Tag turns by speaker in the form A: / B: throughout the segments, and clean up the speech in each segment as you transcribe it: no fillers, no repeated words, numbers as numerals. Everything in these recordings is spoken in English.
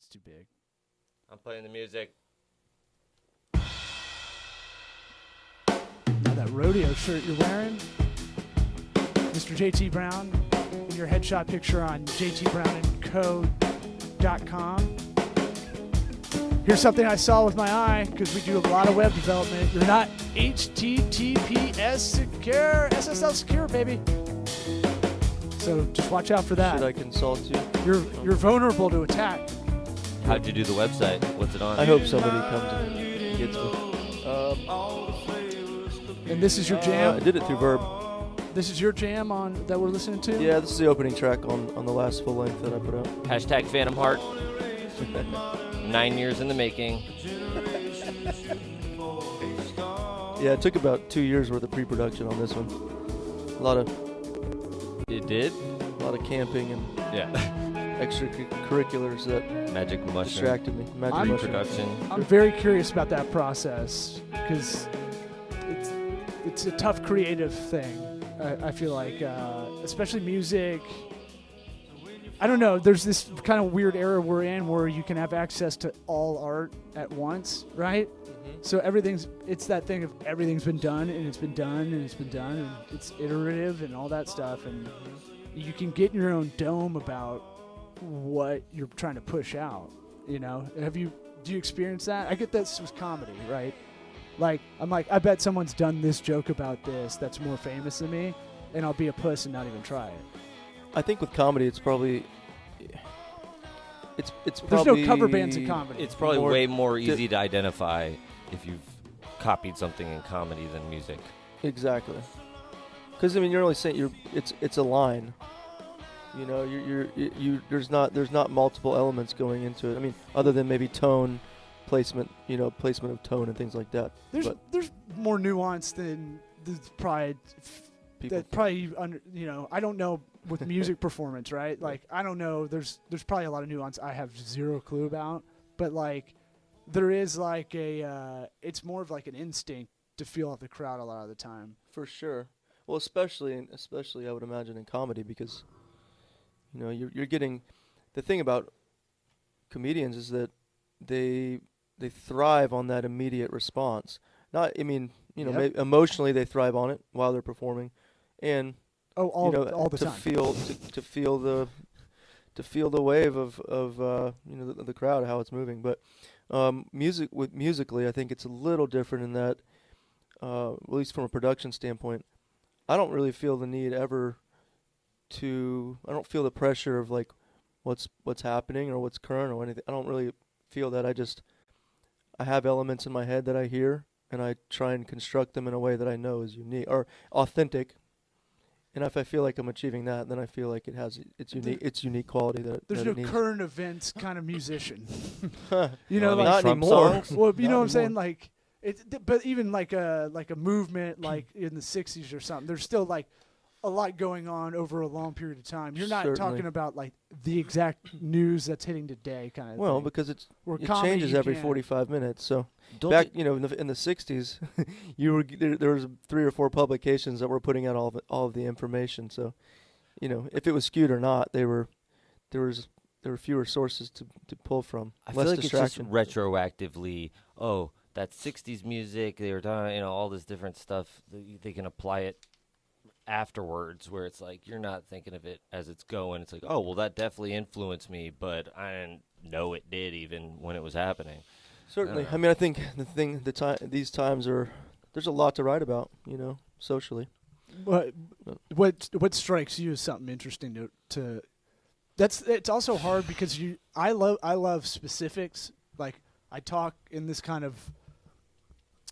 A: It's too big.
B: I'm playing the music.
A: Now that rodeo shirt you're wearing, Mr. JT Brown, in your headshot picture on jtbrownandco.com. Here's something I saw with my eye, because we do a lot of web development. You're not HTTPS secure, SSL secure, baby. So just watch out for that.
C: Should I consult you?
A: You're vulnerable to attack.
B: How'd you do the website? What's it on?
C: I hope somebody comes and gets me.
A: And this is your jam?
C: I did it through Verb.
A: This is your jam on that we're listening to?
C: Yeah, this is the opening track on the last full length that I put out.
B: Hashtag Phantom Heart. 9 years in the making.
C: Yeah, it took about 2 years worth of pre-production on this one. A lot of camping and extracurriculars that
B: Magic mushroom
C: distracted me. Magic mushroom.
B: Production.
A: I'm very curious about that process, because it's a tough creative thing. I feel like, especially music. I don't know. There's this kind of weird era we're in where you can have access to all art at once, right? Mm-hmm. So it's that thing of everything's been done, and it's been done, and it's been done, and it's iterative and all that stuff. And you can get in your own dome about what you're trying to push out, you know? Do you experience that? I get this with comedy, right? Like, I'm like, I bet someone's done this joke about this that's more famous than me, and I'll be a puss and not even try it.
C: I think with comedy, it's probably... It's
A: There's
C: probably...
A: no cover bands in comedy.
B: It's probably way more easy to identify if you've copied something in comedy than music.
C: Exactly. Because, I mean, you're only saying it's a line. You know, there's not multiple elements going into it. I mean, other than maybe tone, placement of tone and things like that.
A: There's more nuance than probably I don't know with music performance, right? Like, I don't know. There's probably a lot of nuance I have zero clue about, but like there is like it's more of like an instinct to feel out the crowd a lot of the time.
C: For sure. Well, especially I would imagine in comedy, because you know you're getting the thing about comedians is that they thrive on that immediate response. Emotionally they thrive on it while they're performing, and
A: all the time.
C: To feel the wave of the crowd, how it's moving. But musically, I think it's a little different in that, at least from a production standpoint, I don't really feel the need ever I don't feel the pressure of like what's happening or what's current or anything. I don't really feel that. I have elements in my head that I hear, and I try and construct them in a way that I know is unique or authentic. And if I feel like I'm achieving that, then I feel like it has its unique quality that
A: there's
C: that
A: no current events kind of musician.
C: You know, like not anymore.
A: Well, you know what I'm saying, like but even like a movement like in the 60s or something, there's still like a lot going on over a long period of time. You're not talking about like the exact news that's hitting today kind of thing.
C: Well, because it changes every 45 minutes. So back, in the 60s, there was 3 or 4 publications that were putting out all of the information. So, if it was skewed or not, there were fewer sources to pull from.
B: I
C: less
B: feel like
C: distraction.
B: It's just retroactively, that 60s music, they were talking, all this different stuff, they can apply it afterwards, where it's like you're not thinking of it as it's going. It's like, oh, well, that definitely influenced me, but I didn't know it did even when it was happening.
C: Certainly. I mean, I think these times there's a lot to write about, socially.
A: What strikes you as something interesting to it's also hard because I love specifics. Like, I talk in this kind of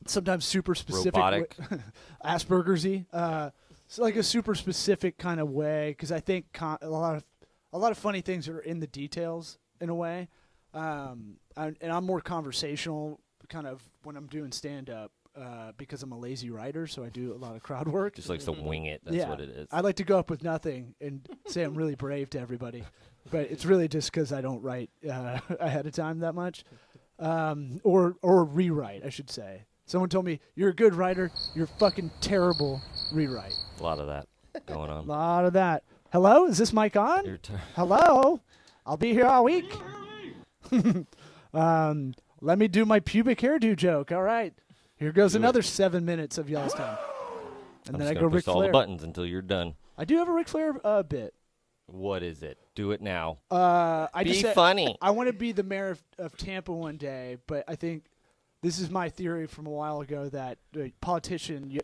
A: sometimes super specific
B: robotic
A: Asperger's-y. So like a super specific kind of way, because I think a lot of funny things are in the details in a way, and I'm more conversational kind of when I'm doing stand-up because I'm a lazy writer, so I do a lot of crowd work.
B: Just likes to wing it. That's what it is.
A: I like to go up with nothing and say I'm really brave to everybody, but it's really just because I don't write ahead of time that much, or rewrite, I should say. Someone told me, you're a good writer, you're fucking terrible rewrite.
B: A lot of that going on.
A: A lot of that. Hello? Is this mic on? Hello? I'll be here all week. Let me do my pubic hairdo joke. All right. Here goes another 7 minutes of Yellowstone. And
B: I'm
A: then I
B: just
A: go
B: gonna
A: Ric
B: push all the
A: Flair.
B: buttons until you're done.
A: I do have a Ric Flair bit.
B: What is it? Do it now.
A: I
B: Be
A: just said,
B: funny.
A: I want to be the mayor of Tampa one day, but I think this is my theory from a while ago that to be a politician, you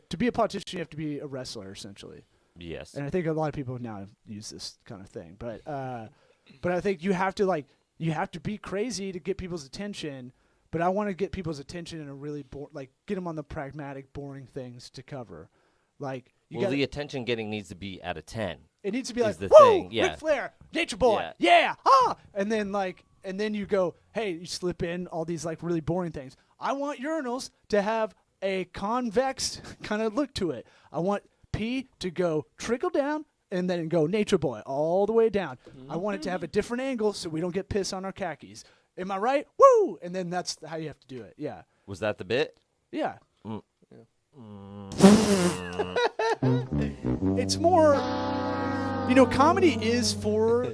A: have to be a wrestler, essentially.
B: Yes.
A: And I think a lot of people now use this kind of thing. But I think you have to be crazy to get people's attention. But I want to get people's attention in a really get them on the pragmatic, boring things to cover. Like
B: the attention getting needs to be out of 10.
A: it needs to be like,
B: the
A: whoa,
B: thing, yeah.
A: Ric Flair, Nature Boy,
B: Yeah.
A: and then you go, hey, you slip in all these like really boring things. I want urinals to have a convex kind of look to it. I want pee to go trickle down and then go Nature Boy all the way down. I want it to have a different angle so we don't get piss on our khakis. Am I right? Woo! And then that's how you have to do it. Yeah.
B: Was that the bit?
A: Yeah. It's more, comedy is for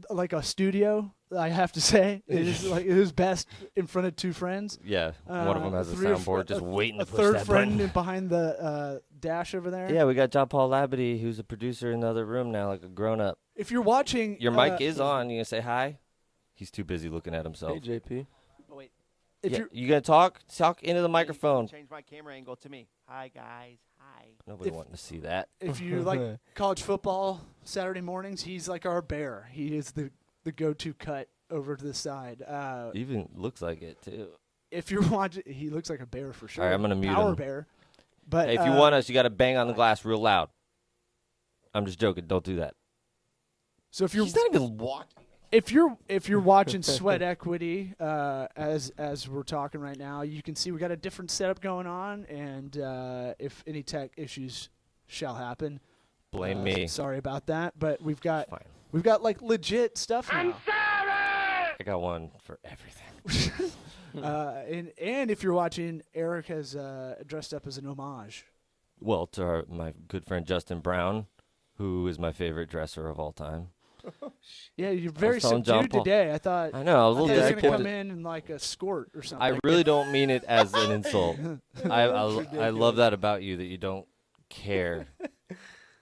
A: like a studio. I have to say, it is best in front of two friends.
B: Yeah. One of them has a
A: three or
B: soundboard just waiting to
A: a
B: push
A: third
B: that
A: friend
B: button.
A: behind the dash over there.
B: Yeah, we got John Paul Labadie, who's a producer in the other room now, like a grown up.
A: If you're watching,
B: Your mic is on. You gonna say hi? He's too busy looking at himself.
C: Hey, JP.
D: Oh, wait.
A: If
B: Yeah,
A: you're
B: you gonna talk? Talk into the microphone.
D: Change my camera angle to me. Hi, guys. Hi.
B: Nobody
A: If-
B: wanting to see that.
A: if you like college football Saturday mornings, he's like our bear. He is the go-to cut over to the side.
B: Even looks like it too.
A: If you're watching, he looks like a bear for sure.
B: All right, I'm gonna mute
A: Power
B: him.
A: bear. But
B: Hey, if you want us, you got to bang on the glass real loud. I'm just joking. Don't do that.
A: so if you're
B: He's not even walking.
A: if you're watching Sweat Equity as we're talking right now, you can see we got a different setup going on, and if any tech issues shall happen,
B: Blame me.
A: Sorry about that, but we've got
B: Fine.
A: like legit stuff now.
B: I got one for everything.
A: And if you're watching, Eric has dressed up as an homage.
B: Well, to my good friend Justin Brown, who is my favorite dresser of all time.
A: Yeah, you're very
B: telling John
A: subdued
B: Paul.
A: today. I thought
B: I know. I was a
A: you
B: little
A: were going to come
B: disappointed.
A: in like a skirt or something.
B: I really don't mean it as an insult. I love that about you, that you don't care.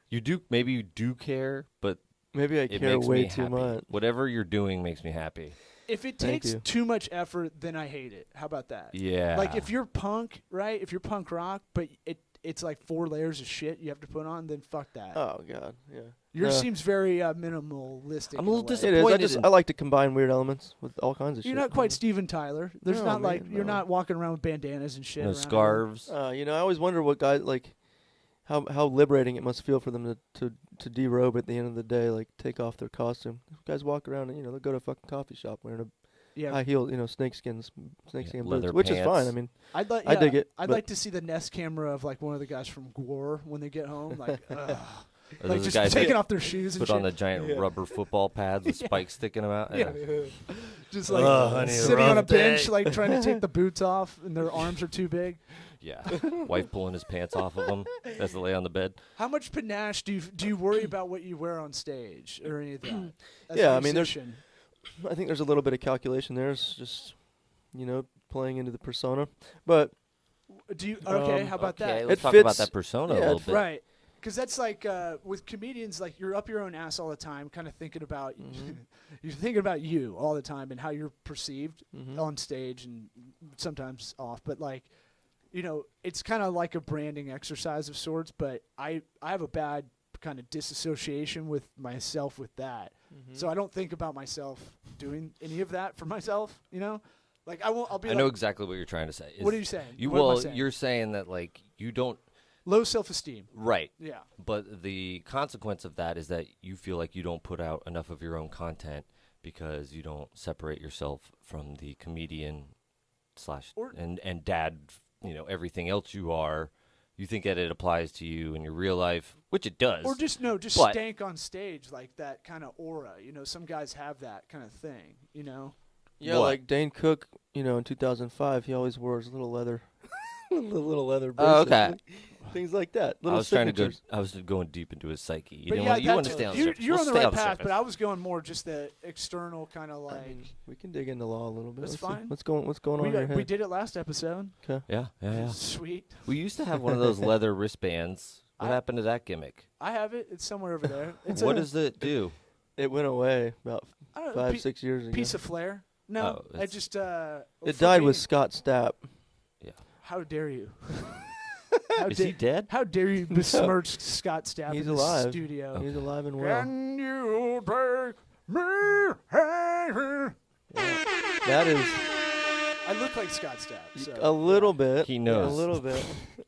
B: You do. Maybe you do care, but
C: Maybe I
B: it
C: care
B: makes
C: way
B: me
C: too
B: happy.
C: much.
B: Whatever you're doing makes me happy.
A: If it
C: Thank
A: takes
C: you.
A: too much effort, then I hate it. How about that?
B: Yeah.
A: Like if you're punk, right? If you're punk rock, but it's like 4 layers of shit you have to put on, then fuck that.
C: Oh God, yeah.
A: Yours
C: No.
A: seems very minimalistic.
B: I'm a little
C: It is.
B: disappointed.
C: I like to combine weird elements with all kinds of shit.
A: You're not quite Steven Tyler. There's
C: No,
A: not like
C: man,
A: you're
C: no.
A: not walking around with bandanas and shit.
B: No
A: around
B: scarves.
C: I always wonder what guys like, how liberating it must feel for them to derobe at the end of the day, like take off their costume. Guys walk around and they'll go to a fucking coffee shop wearing
A: Yeah,
C: high heel, snakeskin
B: leather
C: boots, which is fine.
B: pants.
C: I mean,
A: I
C: I dig it,
A: I'd
C: but-
A: like to see the Nest camera of like one of the guys from Gore when they get home, like, ugh.
B: Or
A: like
B: those
A: just
B: guys
A: taking
B: that
A: off their shoes and
B: put
A: shit.
B: on the giant rubber football pads with spikes sticking them out.
A: Yeah. Just like
B: honey,
A: sitting on a
B: rough day.
A: bench, like trying to take the boots off, and their arms are too big.
B: Yeah. Wife pulling his pants off of him as they lay on the bed.
A: How much panache do you worry about what you wear on stage or any of that? As
C: Yeah,
A: a
C: I mean, there's-
A: musician?
C: I think there's a little bit of calculation there. It's just playing into the persona, but
A: Do you okay? How about
B: Okay,
A: that?
B: let's
C: It
B: talk about
C: fits-
B: that persona
C: yeah,
B: a
C: it
B: little bit.
A: Right. Because that's like with comedians, like you're up your own ass all the time, kind of thinking about you're thinking about you all the time and how you're perceived on stage and sometimes off. But like, it's kind of like a branding exercise of sorts. But I have a bad kind of disassociation with myself with that, so I don't think about myself doing any of that for myself. Like I won't. I'll be.
B: I
A: like,
B: know exactly what you're trying to say.
A: What are you saying?
B: You
A: What am I
B: well,
A: saying?
B: you're saying that like you don't
A: Low self-esteem.
B: right.
A: Yeah.
B: But the consequence of that is that you feel like you don't put out enough of your own content because you don't separate yourself from the comedian
A: Or-
B: and dad, everything else you are. You think that it applies to you in your real life, which it does.
A: Or just
B: But-
A: stank on stage, like that kind of aura. Some guys have that kind of thing.
C: yeah,
B: What?
C: like Dane Cook, in 2005, he always wore his little leather, little leather.
B: Oh,
C: bracelet.
B: okay.
C: Things like that.
B: I
C: Little
B: was trying to go.
C: signatures.
B: I was going deep into his psyche. You
A: But
B: didn't
A: yeah,
B: want, you want to
A: that's-
B: stay on the
A: you're,
B: surface.
A: you're
B: We'll
A: on the
B: stay
A: right
B: on the
A: path, but
B: surface.
A: I was going more just the external kind of like.
C: I mean, we can dig into law a little bit.
A: That's
C: Let's see.
A: fine.
C: What's going on in your head?
A: we did it last episode.
B: Yeah.
A: Sweet.
B: We used to have one of those leather wristbands. What happened to that gimmick?
A: I have it. It's somewhere over there. It's
B: What
A: a,
B: does it do?
C: It went away about
A: I don't know,
C: 5-6 years ago.
A: piece of flair. No,
B: Oh,
A: I
B: it's-
A: just.
C: It
A: for
C: died
A: me-
C: with Scott Stapp.
A: How dare you? how,
B: Is he dead?
A: how dare you besmirch Scott Stapp
C: He's
A: in the
C: alive.
A: studio?
C: He's alive and well.
A: Can you take me?
C: That is
A: I look like Scott Stapp. So,
C: a little bit.
B: He knows.
C: A little bit.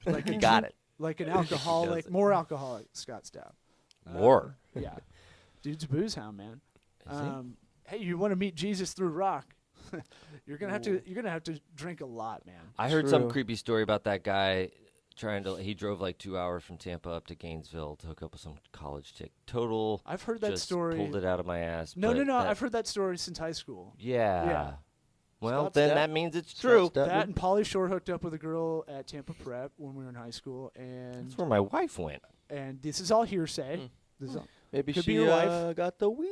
A: Like
B: He got it.
A: Like an
B: does
A: alcoholic,
B: it.
A: more alcoholic Scott Stapp.
B: More.
A: Yeah. Dude's a booze hound, man.
B: Is he?
A: Hey, you want to meet Jesus through rock? You're gonna have to drink a lot, man.
B: I heard some
C: True.
B: creepy story about that guy he drove like 2 hours from Tampa up to Gainesville to hook up with some college chick. Total.
A: I've heard that
B: just
A: story.
B: Pulled it out of my ass.
A: No.
B: but that-
A: I've heard that story since high school.
B: Yeah.
A: Yeah.
B: Well,
C: Scott
B: then
C: Stapp.
B: that means it's
C: Scott
B: true.
C: Stapp.
A: That and Pauly Shore hooked up with a girl at Tampa Prep when we were in high school, and
B: That's where my wife went.
A: this is all hearsay.
C: Hmm.
A: This is all,
C: Maybe
A: Could be
C: she
A: your wife.
C: got the weed.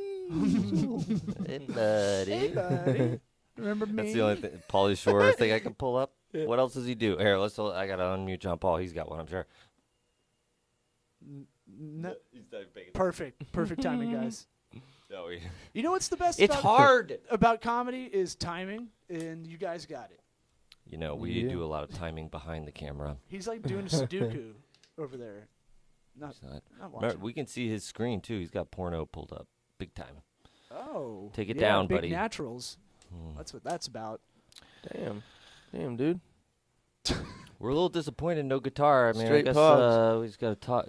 B: Hey, buddy.
A: hey, buddy, remember me?
B: That's the only thing, Pauly Shore thing I can pull up.
C: Yeah.
B: What else does he do? Here, I gotta unmute John Paul. He's got one, I'm sure.
A: No, perfect timing, guys.
B: No,
A: You know what's the best?
B: it's
A: about,
B: hard.
A: about comedy is timing, and you guys got it.
B: You know, we
C: Yeah.
B: do a lot of timing behind the camera.
A: He's like doing a Sudoku over there. Not,
B: It's not-
A: not
B: Remember,
A: watching.
B: we can see his screen too. He's got porno pulled up, big time.
A: Oh,
B: Take it
A: yeah,
B: down,
A: big
B: buddy.
A: Naturals.
B: Hmm.
A: That's what that's about.
C: Damn, dude.
B: We're a little disappointed. No guitar. I mean, I
C: Straight
B: guess
C: pogs.
B: we just gotta talk.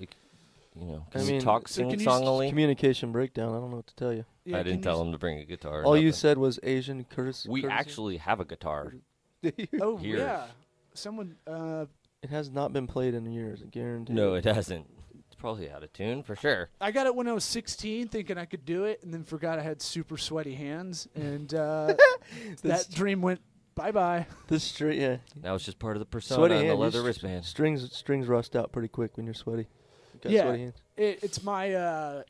B: You know,
C: I
B: can you
C: mean,
B: talk
A: so
B: sing
A: can you
B: songily.
C: Communication breakdown. I don't know what to tell you.
A: Yeah,
B: I didn't
A: can
B: tell
A: you
B: him to bring a guitar. or
C: All you
B: nothing.
C: said was Asian courtesy.
B: We actually have a guitar.
A: Oh
B: here.
A: yeah, someone.
C: It has not been played in years. I guarantee.
B: No, it hasn't. It's probably out of tune for sure.
A: I got it when I was 16, thinking I could do it, and then forgot I had super sweaty hands, and that dream went bye bye.
C: This straight, yeah.
B: That was just part of the persona
C: Sweaty
B: and the
C: hand.
B: leather
C: your
B: wristband.
C: Strings rust out pretty quick when you're sweaty. You got
A: Yeah.
C: sweaty hands.
A: It's my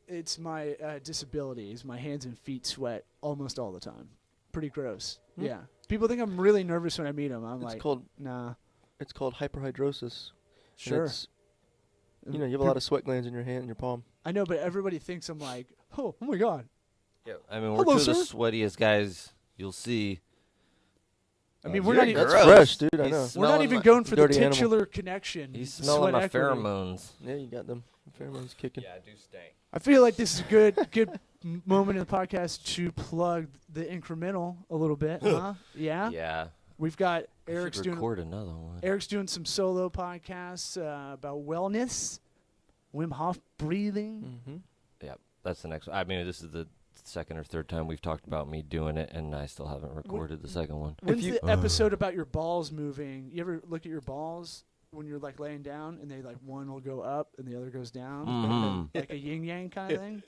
A: it's my disability. Is my hands and feet sweat almost all the time. Pretty gross.
C: Hmm.
A: Yeah. People think I'm really nervous when I meet them. I'm
C: It's
A: like,
C: called
A: nah.
C: hyperhidrosis. And
A: Sure.
C: it's, you know, you have a lot of sweat glands in your hand and your palm.
A: I know, but everybody thinks I'm like, oh my god.
B: Yeah, I mean, we're
A: Hello,
B: two of the
A: sir.
B: sweatiest guys you'll see.
A: I mean,
B: Oh,
A: we're
B: you're
A: not even
C: That's
B: gross.
C: fresh, dude. I
B: He's
C: know.
A: we're not
B: smelling
A: even
B: my-
A: going for the
C: dirty animal.
A: titular connection.
B: He's
A: the
B: smelling
A: sweat
B: my
A: equity.
B: pheromones.
C: Yeah, you got them. Pheromones kicking.
B: I do stink.
A: I feel like this is a good moment in the podcast to plug the incremental a little bit, huh? Yeah.
B: Yeah.
A: We've got
B: I
A: Eric's
B: should
A: doing
B: record another one.
A: Eric's doing some solo podcasts about wellness, Wim Hof breathing.
C: Mm-hmm.
B: Yeah, that's the next one. I mean, this is the second or third time we've talked about me doing it, and I still haven't recorded the second one.
A: When's
C: you-
A: the episode about your balls moving? You ever look at your balls when you're like laying down and they like one will go up and the other goes down,
B: Mhm.
A: like a yin yang kind of thing?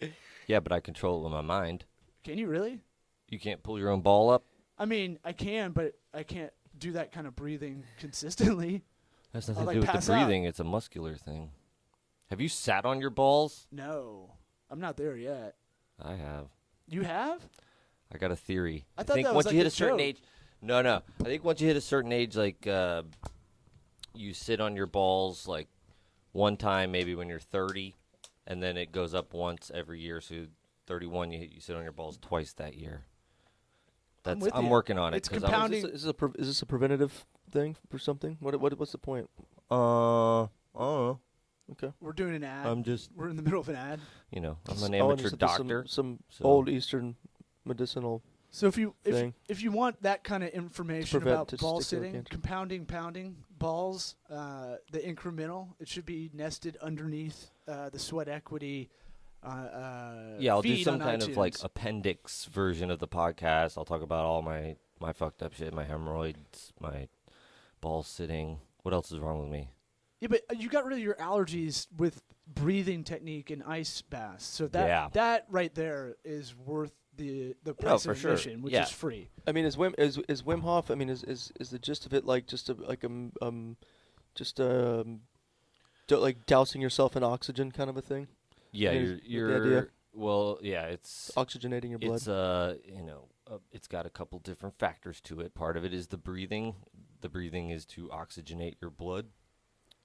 B: Yeah, but I control it with my mind.
A: Can you really?
B: You can't pull your own ball up.
A: I mean, I can, but I can't do that kind of breathing consistently.
B: Has nothing
A: I'll,
B: to do
A: like,
B: with the
A: pass out.
B: breathing. It's a muscular thing. Have you sat on your balls?
A: No, I'm not there yet.
B: I have.
A: You have?
B: I got a theory.
A: I thought
B: think
A: that was
B: once
A: like
B: you hit
A: a
B: a certain
A: joke.
B: age. No. I think once you hit a certain age, like you sit on your balls like one time, maybe when you're 30, and then it goes up once every year. So 31, you sit on your balls twice that year.
A: I'm
B: That's
A: with
B: I'm
A: you.
B: working on it.
A: It's
B: 'cause
A: compounding.
C: Is this a preventative thing for something? What's the point?
B: I don't know.
C: Okay.
A: We're doing an ad.
B: I'm just,
A: We're in the middle of an ad.
B: I'm an
C: Oh,
B: amateur
C: just
B: doctor.
C: Some
B: so-
C: old Eastern medicinal.
A: So if you
C: Thing.
A: if you want that kind of information
C: prevent
A: about ball
C: testicular
A: sitting,
C: cancer.
A: compounding, pounding balls, the incremental, it should be nested underneath the sweat equity.
B: Yeah, I'll do
A: feed
B: some
A: on
B: kind of like
A: iTunes.
B: appendix version of the podcast. I'll talk about all my fucked up shit, my hemorrhoids, my ball sitting. What else is wrong with me?
A: Yeah, but you got rid of your allergies with breathing technique and ice baths. So that
B: Yeah.
A: that right there is worth the price
B: for
A: of
B: sure.
A: admission, which
B: Yeah.
A: is free.
C: I mean, is Wim Hof? I mean, is the gist of it like just a like dousing yourself in oxygen kind of a thing.
B: Yeah,
C: Is the
B: you're
C: idea?
B: well, yeah, it's
C: Oxygenating your blood.
B: it's it's got a couple different factors to it. Part of it is the breathing. The breathing is to oxygenate your blood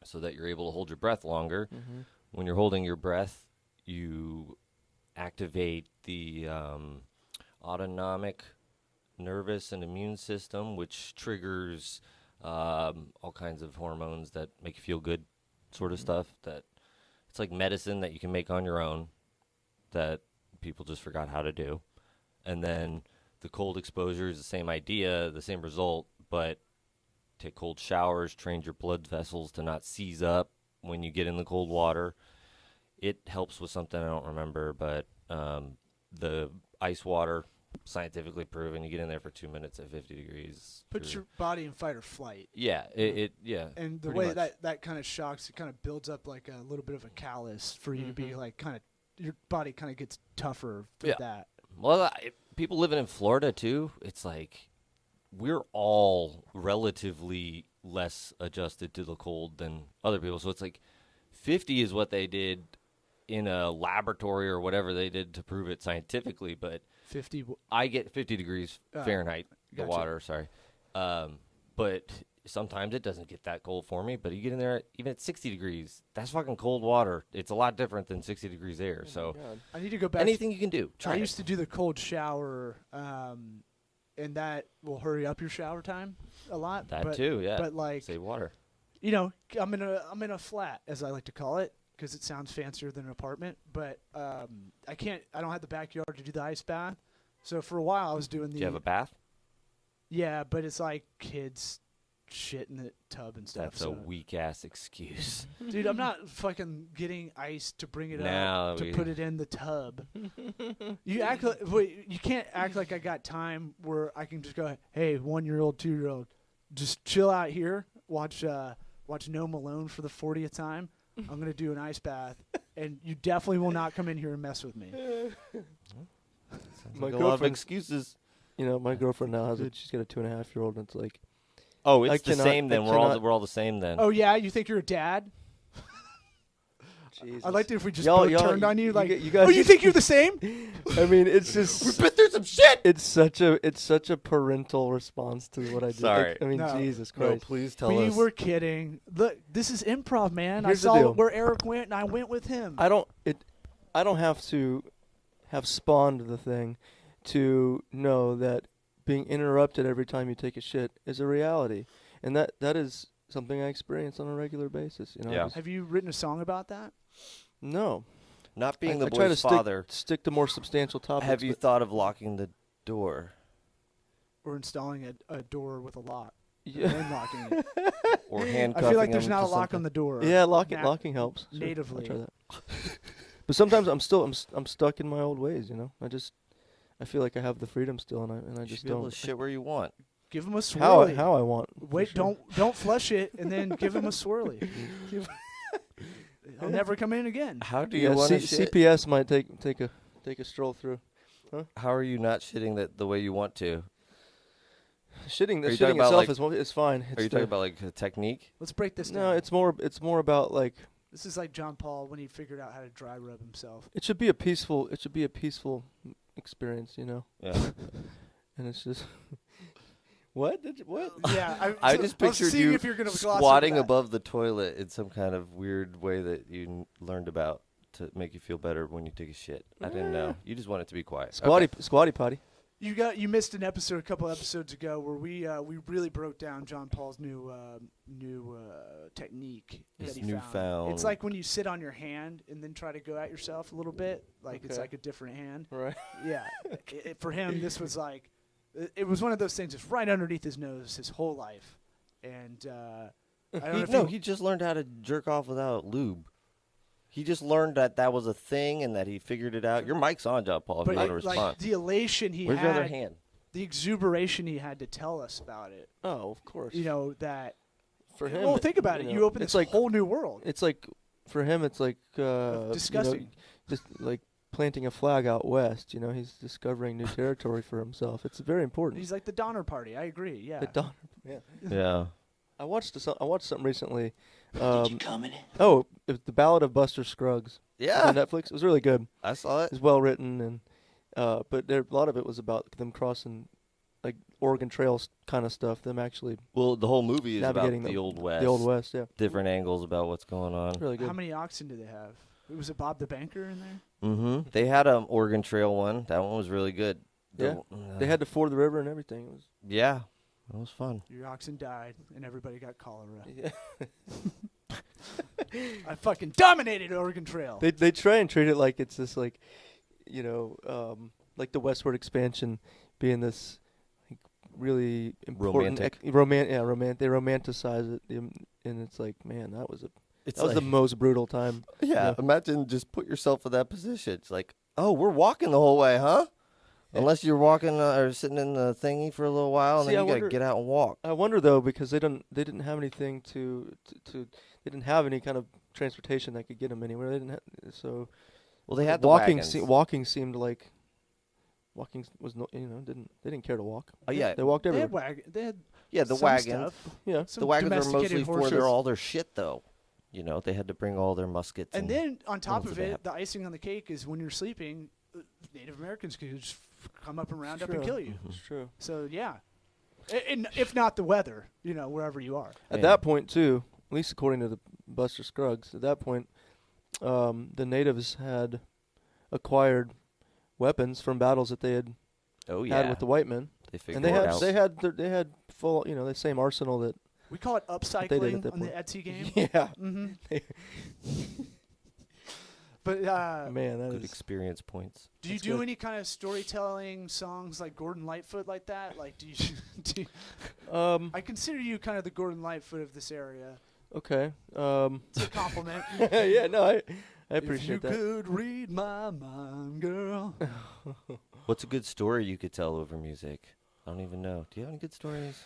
B: so that you're able to hold your breath longer.
C: Mm-hmm.
B: When you're holding your breath, you activate the autonomic nervous and immune system, which triggers all kinds of hormones that make you feel good, sort of stuff. That it's like medicine that you can make on your own that people just forgot how to do. And then the cold exposure is the same idea, the same result, but take cold showers, train your blood vessels to not seize up when you get in the cold water. It helps with something I don't remember, but the ice water, scientifically proven, you get in there for 2 minutes at 50 degrees.
A: Puts your body in fight or flight.
B: Yeah, yeah.
A: And the
B: pretty
A: way
B: much.
A: that kind of shocks, it kind of builds up like a little bit of a callus for you to be like kind of, your body kind of gets tougher for
B: Yeah.
A: that.
B: Well, people living in Florida, too, it's like we're all relatively less adjusted to the cold than other people. So it's like 50 is what they did in a laboratory or whatever they did to prove it scientifically. But
A: 50.
B: I get 50 degrees Fahrenheit, the
A: gotcha.
B: water, sorry. But sometimes it doesn't get that cold for me. But you get in there, even at 60 degrees, that's fucking cold water. It's a lot different than 60 degrees air. So
A: I need to go back.
B: anything you can do, try
A: I
B: it.
A: used to do the cold shower, and that will hurry up your shower time a lot.
B: That
A: but,
B: too, yeah.
A: But like,
B: Save water.
A: you know, I'm in a flat, as I like to call it, because it sounds fancier than an apartment. But I don't have the backyard to do the ice bath. So for a while I was doing the.
B: Do you have a bath?
A: Yeah, but it's like kids shit in the tub and stuff.
B: That's a
A: so.
B: weak ass excuse.
A: Dude, I'm not fucking getting ice to bring it
B: No,
A: up to
B: we-
A: put it in the tub. You act like you can't act like I got time where I can just go, hey, 1-year-old, 2-year-old, just chill out here, watch No Malone for the 40th time. I'm gonna do an ice bath, and you definitely will not come in here and mess with me.
C: My
B: Like a lot of
C: girlfriend-
B: excuses.
C: You know, my girlfriend now she's got a 2.5-year-old, and it's like,
B: Oh,
C: I
B: it's the
C: cannot-
B: same then.
C: I
B: We're
C: cannot-
B: all the same then.
A: Oh yeah, you think you're a dad?
C: Jesus.
A: I'd like to if we just
C: Y'all-
A: both
C: y'all-
A: turned on you, like,
C: you guys.
A: oh, you think you're the same?
C: I mean, it's just.
B: We've been through some shit.
C: It's such a parental response to what I did.
B: Sorry.
C: I mean,
A: No.
C: Jesus
B: No,
C: Christ.
B: please tell
A: We
B: us.
A: were kidding. Look, this is improv, man.
C: Here's
A: I
C: the
A: saw
C: deal.
A: where Eric went, and I went with him.
C: I don't have to have spawned the thing to know that being interrupted every time you take a shit is a reality, and that is something I experience on a regular basis. You know.
B: Yeah.
A: Have you written a song about that?
C: No.
B: Not being
C: I
B: the
C: try to
B: boy's father,
C: stick to more substantial topics.
B: have you
C: but-
B: thought of locking the door
A: Or installing a door with a lock
C: Yeah.
A: and locking it?
B: or
A: I
B: handcuffing
A: feel like there's
B: him
A: not a
B: to
A: lock
B: something?
A: on the door.
C: Yeah,
A: Nat-
C: locking helps. Sure,
A: natively.
C: I'll try that. But sometimes I'm stuck in my old ways. You know. I feel like I have the freedom still, and I
B: You
C: just
B: should be able
C: don't.
B: to shit where you want.
A: Give him a
C: How
A: swirly.
C: I want. for
A: Wait,
C: sure.
A: don't flush it, and then give him a swirly. He'll never come in again.
B: How do
C: Yeah,
B: you want to shit?
C: CPS might take a stroll through.
B: How are you not shitting that the way you want to?
C: Shitting
B: Are you talking
C: shitting
B: about,
C: itself is fine.
B: Are you talking about like a technique?
A: Let's break this
C: No,
A: down.
C: it's more about like
A: This is like John Paul when he figured out how to dry rub himself.
C: it should be a peaceful experience, you know.
B: Yeah.
C: And it's just what? What?
A: Yeah,
B: I just
A: was
B: pictured
A: seeing
B: you
A: if you're gonna gloss over
B: squatting
A: that.
B: above the toilet in some kind of weird way that you learned about to make you feel better when you take a shit. I didn't know. You just want it to be quiet.
C: Squatty potty.
A: You missed an episode a couple episodes ago where we really broke down John Paul's new technique
B: His
A: that he found.
B: newfound-
A: It's like when you sit on your hand and then try to go at yourself a little bit, like it's
C: Okay.
A: like a different hand.
C: Right.
A: Yeah, for him this was like it was one of those things. It's right underneath his nose his whole life, and I don't know if
B: No,
A: you-
B: he just learned how to jerk off without lube. He just learned that was a thing and that he figured it out. Your mic's on, John Paul, if
A: but
B: you want to
A: like
B: respond.
A: the elation he
B: Where's your other
A: had,
B: hand?
A: the exuberation he had to tell us about it.
C: Oh, of course.
A: You know that.
C: for him.
A: Well, think about it.
C: know,
A: You open
C: it's
A: this
C: like
A: whole new world.
C: it's like for him. It's like
A: Disgusting.
C: just like planting a flag out west. You know, he's discovering new territory for himself. It's very important.
A: He's like the Donner Party. I agree. Yeah.
C: The Donner. Yeah.
B: Yeah.
C: I watched something recently.
E: Did you come in it?
C: Oh, it was the Ballad of Buster Scruggs.
B: Yeah.
C: On Netflix. It was really good.
B: I saw it.
C: It's well written, and but a lot of it was about them crossing, like Oregon Trail kind of stuff. Them actually
B: Well, the whole movie is about
C: navigating
B: the Old West.
C: The Old West, yeah.
B: Different angles about what's going on.
C: Really good.
A: How many oxen do they have? Was it Bob the Banker in there?
B: Mm-hmm. They had an Oregon Trail one. That one was really good.
C: Yeah. They had to ford the river and everything. It was
B: Yeah. That was fun.
A: Your oxen died, and everybody got cholera.
C: yeah.
A: I fucking dominated Oregon Trail.
C: They try and treat it like it's this like, like the westward expansion being this like, really important
B: Romantic.
C: They romanticize it, and it's like, man, that was
B: It's
C: the most brutal time.
B: Yeah, imagine just put yourself in that position. It's like, oh, we're walking the whole way, huh? Unless you're walking or sitting in the thingy for a little while, and
C: See,
B: then
C: I
B: you gotta
C: wonder-
B: get out and walk.
C: I wonder though, because they didn't have anything to they didn't have any kind of transportation that could get them anywhere. They didn't have, so
B: Well, they had
C: walking.
B: the wagons.
C: Walking seemed like walking was no, they didn't care to walk.
B: Oh yeah,
C: They walked
A: They
C: everywhere.
A: had they had
B: yeah. The
A: some
B: wagons.
A: stuff,
C: Yeah,
A: some
B: The wagons were
A: domesticated
B: mostly for
A: horses.
B: all their shit, though. You know, they had to bring all their muskets.
A: And then on top
B: else
A: of
B: did they
A: it,
B: have?
A: the icing on the cake is when you're sleeping, Native Americans could just come up and round up
C: True.
A: and kill you.
C: It's true.
A: So yeah, and if not the weather, wherever you are.
C: At
B: Yeah.
C: that point too, at least according to the Buster Scruggs, at that point, the natives had acquired weapons from battles that they had
B: oh yeah,
C: had with the white men,
B: they figured
C: and
B: it out.
C: they had full the same arsenal that
A: We call it
C: did at
A: upcycling
C: that
A: on the
C: point.
A: Etsy game.
C: yeah.
A: hmm But
C: Man, that
B: Good
C: is
B: experience points.
A: do you
C: that's
A: do
C: good.
A: any kind of storytelling songs like Gordon Lightfoot like that? Like, do you I consider you kind of the Gordon Lightfoot of this area.
C: okay.
A: It's a compliment.
C: Yeah, no, I appreciate
A: if
C: that.
A: you could read my mind, girl.
B: What's a good story you could tell over music? I don't even know. Do you have any good stories?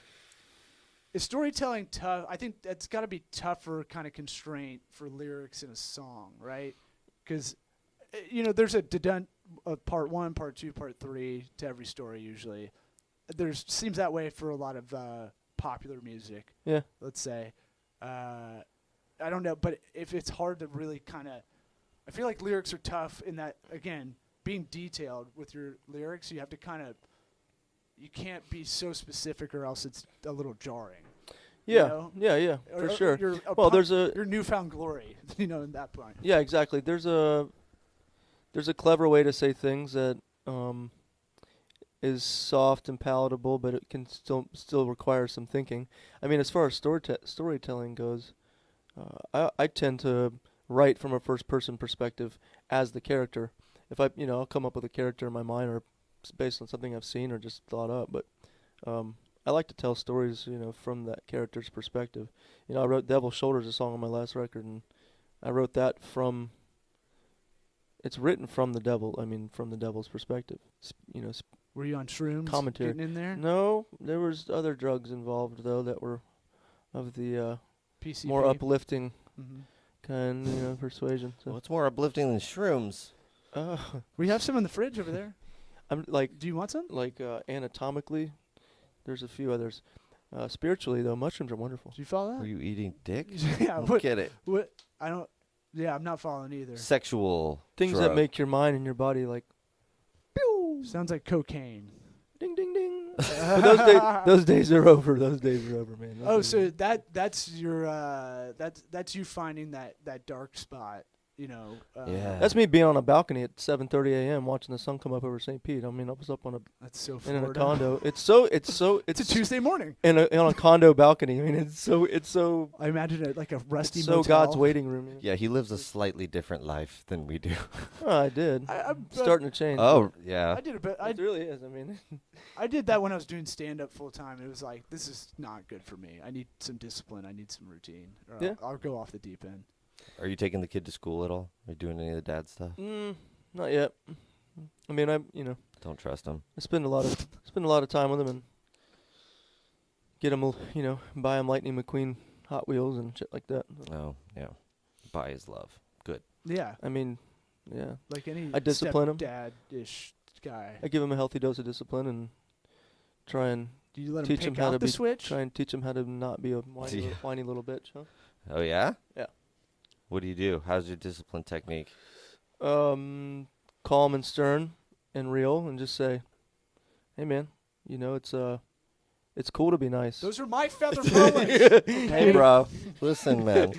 A: Is storytelling tough? I think that's got to be tougher kind of constraint for lyrics in a song, right? Because, there's a part 1, part 2, part 3 to every story usually. Seems that way for a lot of popular music,
C: Yeah.
A: let's say. I don't know, but if it's hard to really kind of... I feel like lyrics are tough in that, again, being detailed with your lyrics, you have to kind of... You can't be so specific or else it's a little jarring.
C: Yeah,
A: You know?
C: yeah, for sure.
A: Well,
C: there's a
A: your newfound glory, in that point.
C: yeah, exactly. There's a clever way to say things that is soft and palatable, but it can still require some thinking. I mean, as far as storytelling goes, I tend to write from a first person perspective as the character. If I'll come up with a character in my mind, or based on something I've seen or just thought up, but I like to tell stories, from that character's perspective. I wrote Devil's Shoulders, a song on my last record, and I wrote that it's written from the devil, from the devil's perspective.
A: Were you on shrooms?
C: Commentary.
A: Getting in there?
C: No, there was other drugs involved, though, that were of the
A: PCP.
C: more uplifting
A: Mm-hmm.
C: kind, persuasion. So,
B: What's more uplifting than shrooms?
A: We have some in the fridge over there.
C: I'm like,
A: Do you want some?
C: anatomically, there's a few others. Spiritually, though, mushrooms are wonderful.
A: Do you follow
B: Were
A: that?
B: you eating dick?
A: Yeah.
B: Don't
A: What?
B: get it.
A: What? I don't. Yeah, I'm not following either.
B: Sexual
C: Things
B: drug.
C: that make your mind and your body like, pew,
A: Sounds like cocaine.
C: ding, ding, ding. But those days are over. Those days are over, man.
A: Oh, so that's your that's you finding that dark spot,
B: Yeah.
C: That's me being on a balcony at 7:30 a.m. watching the sun come up over St. Pete. I was up on
A: That's so
C: in
A: Florida.
C: a condo. It's
A: It's a Tuesday morning.
C: in a condo balcony. it's so
A: I imagine it like a rusty
C: it's so
A: motel.
C: God's waiting room.
B: Yeah, he lives a slightly different life than we do.
C: Oh, I did.
A: I'm
C: Starting to change.
B: Oh, yeah.
A: I did a bit.
C: It really is.
A: I did that when I was doing stand up full time. It was like, this is not good for me. I need some discipline. I need some routine. Or
C: Yeah.
A: I'll go off the deep end.
B: Are you taking the kid to school at all? Are you doing any of the dad stuff?
C: Not yet. I
B: Don't trust him.
C: I spend a lot of time with him and get him, buy him Lightning McQueen Hot Wheels and shit like that.
B: Oh, yeah. Buy his love. Good.
A: Yeah.
C: Yeah.
A: Like any
C: I discipline him.
A: dad-ish guy.
C: I give him a healthy dose of discipline and try and
A: Do you let him
C: Teach
A: pick
C: him how
A: out
C: to
A: the
C: be.
A: switch?
C: Try and teach him how to not be a
B: Yeah.
C: whiny little bitch, huh?
B: Oh yeah.
C: Yeah.
B: What do you do? How's your discipline technique?
C: Calm and stern and real, and just say, "Hey, man, you know it's cool to be nice."
A: Those are my feather boas.
B: Hey, bro. Listen, man.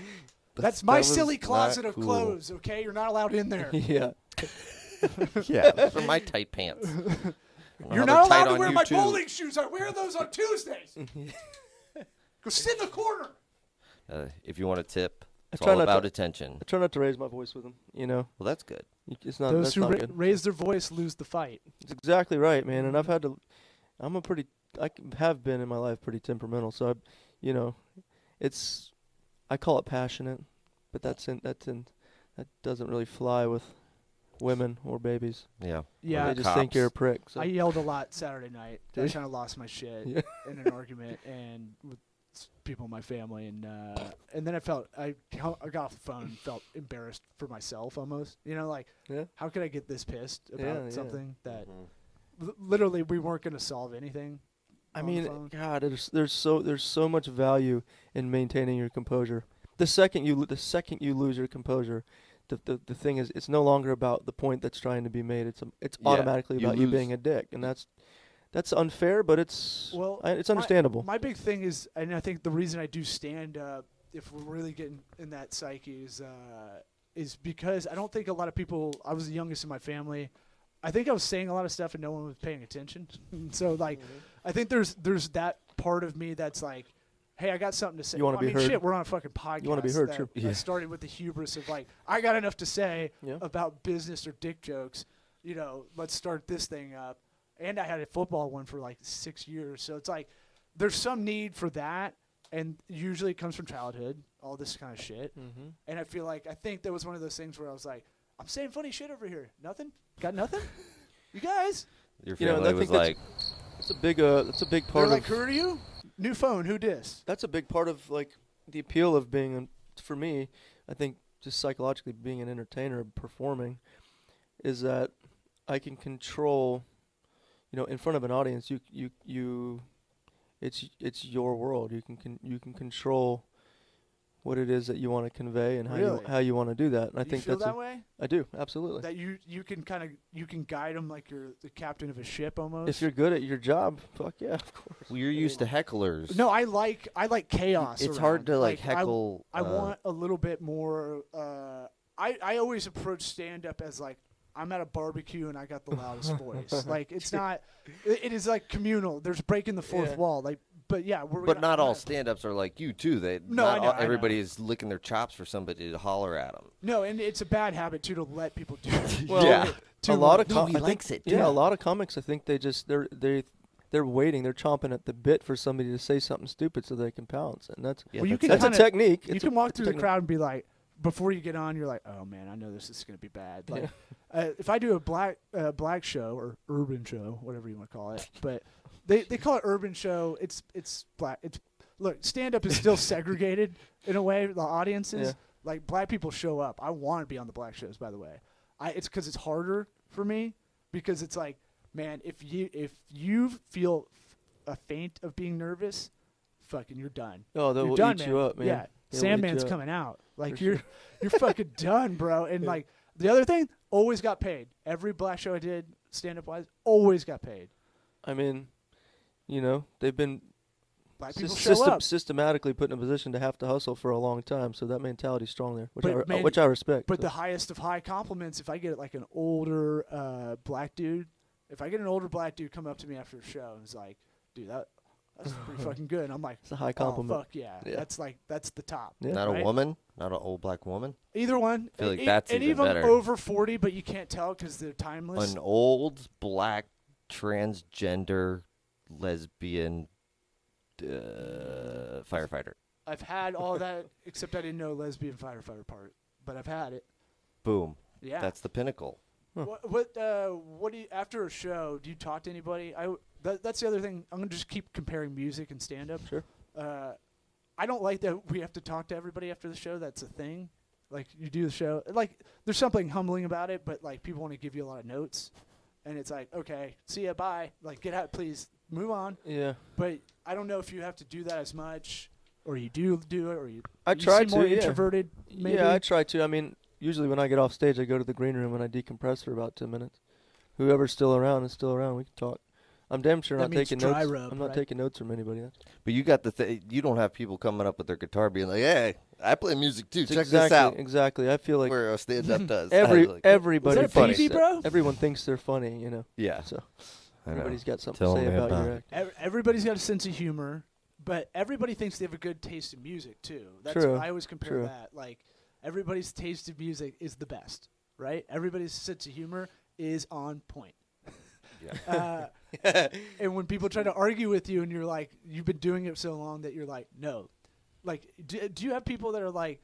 A: That's my
B: that was
A: silly
B: not
A: closet of
B: cool.
A: clothes. Okay, you're not allowed in there.
C: Yeah.
B: Yeah, those are my tight pants.
A: You're not allowed to wear my bowling shoes. I wear those on Tuesdays. Go sit in the corner.
B: If you want a tip, it's
C: try
B: all
C: not
B: about
C: to-
B: attention.
C: I try not to raise my voice with him. You know,
B: Well, that's good.
C: it's not.
A: Those
C: That's
A: who
C: not good.
A: raise their voice lose the fight.
C: It's exactly right, man. And I've had to. Have been in my life pretty temperamental. So, I call it passionate, but that doesn't really fly with women or babies.
B: Yeah.
A: Yeah,
C: They just think you're a prick. So.
A: I yelled a lot Saturday night. I
C: Did you?
A: kind of lost my shit
C: Yeah.
A: in an argument and with people in my family, and then I got off the phone and felt embarrassed for myself almost. You know, like
C: Yeah.
A: how could I get this pissed about
C: Yeah.
A: something that
B: Mm-hmm.
A: literally we weren't going to solve anything.
C: I
A: on the
C: mean,
A: phone.
C: God, there's so much value in maintaining your composure. The second you lose your composure, the thing is, it's no longer about the point that's trying to be made. It's
B: Yeah,
C: automatically
B: you
C: about you
B: lose.
C: being a dick, and that's unfair, but it's
A: Well,
C: understandable.
A: My big thing is, and I think the reason I do stand up, if we're really getting in that psyche, is because I don't think a lot of people. I was the youngest in my family. I think I was saying a lot of stuff and no one was paying attention. So like, I think there's that part of me that's like, hey, I got something to say.
C: You wanna be heard.
A: Shit, we're on a fucking podcast.
C: You wanna be heard,
A: that,
C: sure.
A: that
B: Yeah.
A: started with the hubris of like, I got enough to say
C: Yeah.
A: about business or dick jokes. You know, let's start this thing up. And I had a football one for like 6 years. So it's like, there's some need for that. And usually it comes from childhood, all this kind of shit.
C: Mm-hmm.
A: And I think that was one of those things where I was like, I'm saying funny shit over here. Nothing? Got nothing? You guys?
B: Your
C: You know,
B: family
C: I
B: was
C: think
B: like,
C: That's a big
A: They're
C: part
A: like,
C: of.
A: who are you? New phone, who dis?
C: That's a big part of like the appeal of being for me. I think just psychologically being an entertainer, performing, is that I can control. You know, in front of an audience, it's your world. You can control what it is that you want to convey and
A: Really?
C: how you want to do that. And I
A: You
C: think
A: feel
C: that's
A: that way?
C: I do, absolutely.
A: That you can guide them like you're the captain of a ship almost.
C: If you're good at your job, fuck yeah, of course.
B: well, you're used to hecklers.
A: No, I like chaos.
B: It's
A: around.
B: hard to like
A: I-
B: heckle.
A: I want a little bit more. I always approach stand up as like I'm at a barbecue and I got the loudest voice. Like it's not. It is like communal. There's breaking the fourth
C: Yeah.
A: wall. Like, but yeah,
B: But not all stand-ups are like you too.
A: No,
B: not
A: I know,
B: all,
A: I know.
B: everybody is licking their chops for somebody to holler at them.
A: No, and it's a bad habit too to let people do it.
C: Well,
B: Yeah.
C: a lot of
B: No, he
C: I think-
B: likes it,
C: Yeah,
B: too.
C: a lot of comics. I think they're waiting. They're chomping at the bit for somebody to say something stupid so they can pounce. And that's
B: Yeah,
A: Well, you
B: that's
A: can
B: it.
C: that's a
A: kinda-
C: technique.
A: You
C: It's
A: can walk
C: it's a
A: through the
C: technique.
A: crowd and be like, before you get on, you're like, oh man, I know this is gonna be bad. Like, if I do a black show or urban show, whatever you want to call it, but they call it urban show. It's black. Look, stand up is still segregated in a way. The audiences,
C: Yeah.
A: like black people show up. I want to be on the black shows, by the way. It's because it's harder for me because it's like, man, if you feel a feint of being nervous, fucking, you're done.
C: Oh, they
A: You're
C: will
A: done,
C: eat
A: man.
C: you up, man.
A: Yeah,
C: They will eat you
A: Sandman's
C: up.
A: coming out. Like
C: For
A: you're fucking done, bro. And like the other thing, always got paid. Every black show I did, stand up wise, always got paid.
C: I mean, you know, they've been
A: Black people show up.
C: systematically put in a position to have to hustle for a long time, so that mentality's strong there,
A: But man,
C: which I respect.
A: But
C: so.
A: the highest of high compliments, if I get like an older black dude, if I get an older black dude come up to me after a show and is like, dude, that's pretty fucking good. And I'm like,
C: It's a high compliment.
A: Oh, fuck yeah.
C: Yeah.
A: That's the top.
C: Yeah.
B: Not
A: Right?
B: a woman, not an old black woman.
A: Either one.
B: I feel like
A: And
B: that's
A: and
B: even better.
A: over 40, but you can't tell because they're timeless.
B: An old black transgender lesbian firefighter.
A: I've had all that, except I didn't know lesbian firefighter part, but I've had it.
B: Boom.
A: Yeah.
B: That's the pinnacle.
A: What do you, after a show, do you talk to anybody? That's the other thing. I'm going to just keep comparing music and stand-up.
C: Sure.
A: I don't like that we have to talk to everybody after the show. That's a thing. Like, you do the show. Like, there's something humbling about it, but, like, people want to give you a lot of notes. And it's like, okay, see ya, bye. Like, get out, please. move on.
C: Yeah.
A: But I don't know if you have to do that as much, or you do it, or you.
C: I
A: you
C: try
A: seem more
C: to, yeah.
A: introverted. Maybe.
C: Yeah, I try to. I mean, usually when I get off stage, I go to the green room and I decompress for about 10 minutes. Whoever's still around is still around. We can talk. I'm damn sure
A: That
C: not
A: means
C: taking
A: dry
C: notes.
A: rub,
C: I'm not
A: right?
C: taking notes from anybody.
B: But you got you don't have people coming up with their guitar being like, "Hey, I play music too. Check
C: exactly,
B: this out."
C: Exactly. I feel like
B: Where a stand-up does.
C: everybody
A: Is that a
C: thinks
A: baby, bro?
C: everyone thinks they're funny, you know.
B: Yeah.
C: So
B: I know.
C: everybody's got something
B: Tell
C: to say
B: me
C: about
B: about
C: your
B: it.
C: act.
A: Everybody's got a sense of humor, but everybody thinks they have a good taste in music too. That's
C: True,
A: I always compare
C: true.
A: that. Like everybody's taste in music is the best, right? Everybody's sense of humor is on point. And when people try to argue with you, and you're like, you've been doing it so long that you're like, no. Like, do you have people that are like,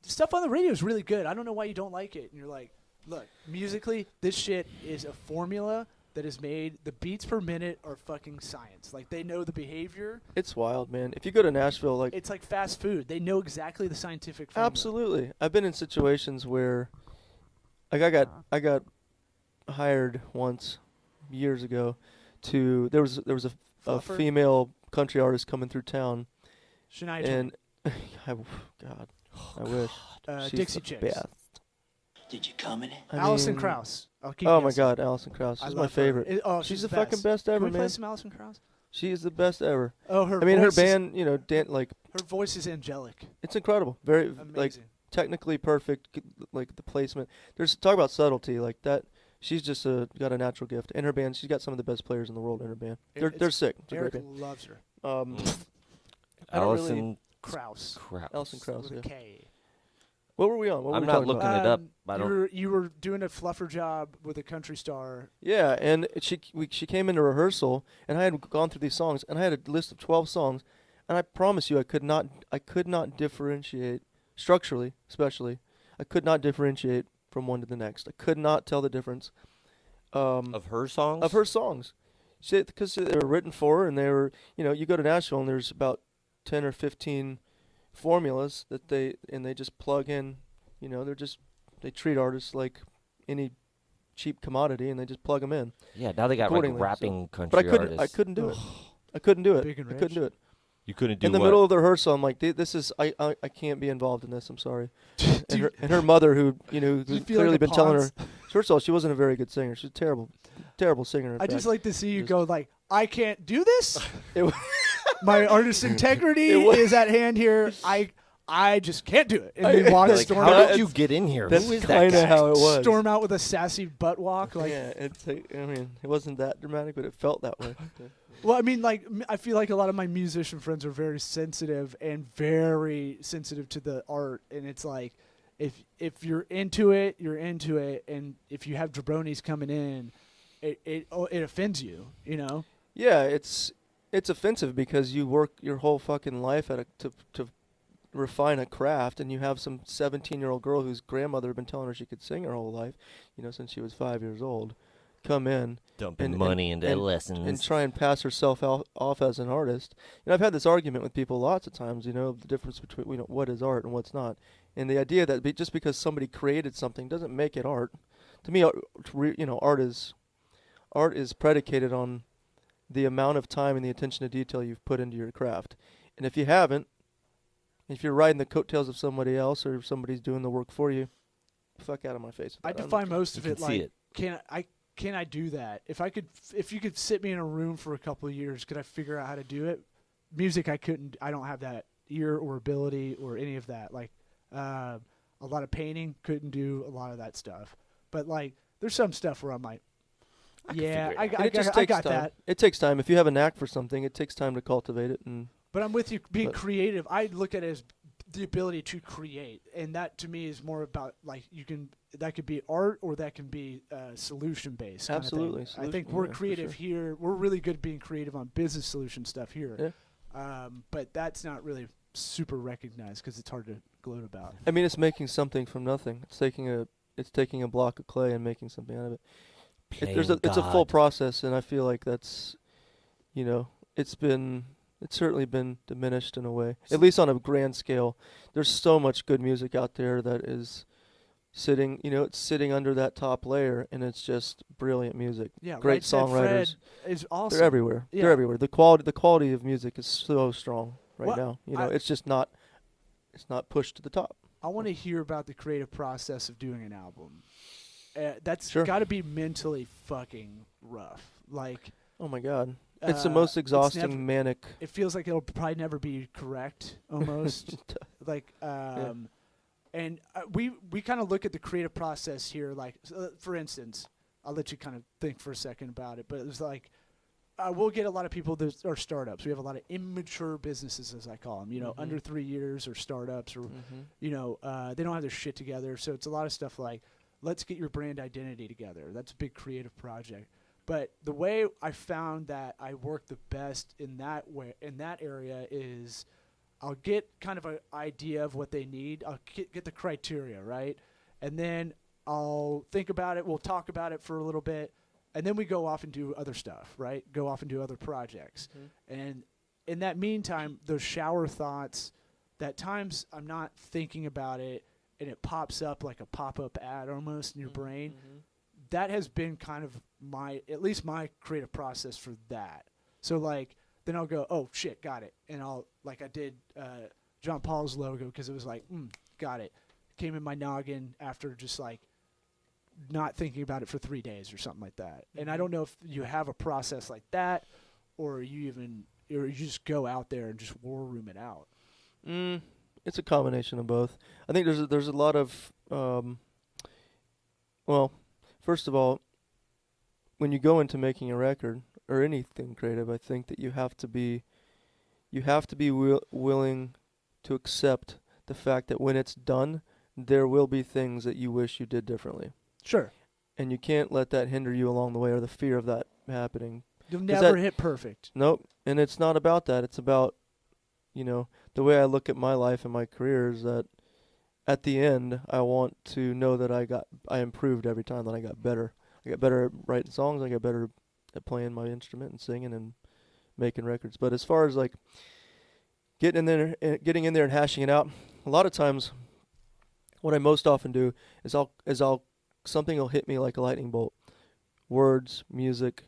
A: stuff on the radio is really good. I don't know why you don't like it. And you're like, look, musically, this shit is a formula that is made. The beats per minute are fucking science. Like, they know the behavior.
C: It's wild, man. If you go to Nashville, like
A: It's like fast food. They know exactly the scientific formula.
C: absolutely. I've been in situations where, like, I got hired once years ago to there was a
A: Fluffer?
C: female country artist coming through town,
A: Shania
C: and God, I wish
A: Twain,
C: she's
A: Dixie
C: the
A: Chicks.
C: best.
E: Did you come in it?
C: I
A: Alison
C: mean,
A: Krauss. I'll keep
C: Oh my
A: guessing.
C: God, Alison Krauss.
A: I
C: She's
A: love
C: my favorite.
A: her.
C: She's
A: the
C: the fucking best
A: Can
C: ever,
A: we play
C: man.
A: some Alison Krauss?
C: She is the best ever.
A: Oh, her.
C: I mean, her
A: voice is-
C: band, you know,
A: her voice is angelic.
C: it's incredible. Very
A: Amazing.
C: like technically perfect, like the placement. There's talk about subtlety like that. She's just got a natural gift. In her band, she's got some of the best players in the world in her band. They're
A: It's-
C: sick. It's a
A: Eric
C: great band.
A: loves her.
C: I don't really-
B: Allison
A: Krauss.
B: Krauss.
C: Alison Krauss.
A: With a
C: Yeah.
A: K.
C: What were we on? What
B: I'm
C: were we
B: not
C: talking
B: looking
C: about?
B: it up. I
A: You
B: don't.
A: were doing a fluffer job with a country star.
C: Yeah, and she came into rehearsal, and I had gone through these songs, and I had a list of 12 songs, and I promise you, I could not differentiate structurally, especially. I could not differentiate from one to the next. I could not tell the difference.
B: Of her songs?
C: Of her songs, because they were written for her, and they were, you know, you go to Nashville and there's about 10 or 15 formulas that they just plug in. You know, they treat artists like any cheap commodity, and they just plug them in.
B: Yeah, now they got like
C: accordingly, so-
B: rapping country
C: But I
B: artists.
C: couldn't do it. I couldn't do it.
A: Big and
C: I couldn't
A: rich.
C: do it.
B: You couldn't do
C: In the
B: what?
C: middle of the rehearsal, I'm like, this is I can't be involved in this. I'm sorry. And her mother, who
A: you
C: who's
A: feel like
C: clearly
A: a
C: been telling her.
A: Ponce?
C: First of all, she wasn't a very good singer. She's a terrible singer. In
A: I just
C: fact.
A: like to see you
C: Just-
A: go like, I can't do this.
C: It wa-
A: My artist integrity
C: It wa-
A: is at hand here. I just can't do it. And they walk,
B: Like,
A: storm,
B: how
A: out,
B: did you get in here?
C: That's
B: Who is that
C: kind of
B: guy?
C: how it was.
A: storm out with a sassy butt walk. Like,
C: yeah, I mean, it wasn't that dramatic, but it felt that way.
A: well, I mean, like, I feel like a lot of my musician friends are very sensitive to the art, and it's like, if you're into it, you're into it, and if you have jabronis coming in, it offends you, you know.
C: Yeah, it's offensive because you work your whole fucking life to refine a craft, and you have some 17-year-old girl whose grandmother had been telling her she could sing her whole life, you know, since she was 5 years old, come in
B: Dumping
C: and-
B: money into
C: and
B: lessons.
C: try and pass herself off as an artist. And I've had this argument with people lots of times, you know, the difference between, you know, what is art and what's not. And the idea that just because somebody created something doesn't make it art. To me, you know, art is predicated on the amount of time and the attention to detail you've put into your craft. And if you haven't, if you're riding the coattails of somebody else or somebody's doing the work for you, fuck out of my face.
A: I define most of
B: You
A: it
B: can see
A: like,
B: it.
A: can I do that? If you could sit me in a room for a couple of years, could I figure out how to do it? Music, I couldn't. I don't have that ear or ability or any of that. Like, a lot of painting, couldn't do a lot of that stuff. But like, there's some stuff where I'm like, yeah,
B: figure it
A: I
B: out.
A: got,
C: And it just
A: I
C: takes
A: got
C: time.
A: that.
C: It takes time. If you have a knack for something, it takes time to cultivate it. And
A: But I'm with you. Being
C: But-
A: creative, I look at it as the ability to create, and that to me is more about like that could be art or that can be solution based.
C: Absolutely,
A: I think
C: solution,
A: we're
C: yeah, for
A: creative
C: sure.
A: here. We're really good at being creative on business solution stuff here.
C: Yeah.
A: But that's not really super recognized because it's hard to gloat about.
C: I mean, it's making something from nothing. It's taking a block of clay and making something out of it. It's a full
B: God.
C: process, and I feel like that's, you know, it's certainly been diminished in a way, at least on a grand scale. There's so much good music out there that is sitting, it's sitting under that top layer, and it's just brilliant music.
A: Yeah,
C: Great
A: Right Said
C: songwriters.
A: Fred is awesome.
C: They're everywhere.
A: Yeah.
C: They're everywhere. The quality of music is so strong right
A: Well,
C: now. It's just not pushed to the top.
A: I want to hear about the creative process of doing an album. That's
C: Sure.
A: got to be mentally fucking rough. Like,
C: Oh my God. It's the most exhausting,
A: never-
C: manic.
A: it feels like it'll probably never be correct, almost. Like, and we kind of look at the creative process here. Like, for instance, I'll let you kind of think for a second about it. But it's like, we'll get a lot of people that are startups. We have a lot of immature businesses, as I call them.
C: Mhm.
A: Under 3 years, or startups, or
C: Mhm.
A: they don't have their shit together. So it's a lot of stuff like, let's get your brand identity together. That's a big creative project. But the way I found that I work the best in that area is, I'll get kind of an idea of what they need. I'll get the criteria, right? And then I'll think about it. We'll talk about it for a little bit. And then we go off and do other stuff, right? Go off and do other projects.
C: Mhm.
A: And in that meantime, those shower thoughts, that times I'm not thinking about it and it pops up like a pop-up ad almost in your brain.
C: Mhm.
A: That has been kind of at least my creative process for that. So like, then I'll go, oh shit, got it. And I did John Paul's logo, because it was like, got it. Came in my noggin after just like not thinking about it for 3 days or something like that. And I don't know if you have a process like that, or you just go out there and just war room it out.
C: It's a combination of both. I think there's a lot of well, first of all, when you go into making a record or anything creative, I think that you have to be willing to accept the fact that when it's done, there will be things that you wish you did differently.
A: Sure.
C: And you can't let that hinder you along the way, or the fear of that happening.
A: You'll never hit perfect.
C: Nope. And it's not about that. It's about, the way I look at my life and my career is that at the end, I want to know that I improved every time, that I got better. I got better at writing songs. I got better at playing my instrument and singing and making records. But as far as like getting in there and hashing it out, a lot of times, what I most often do is something will hit me like a lightning bolt. Words, music,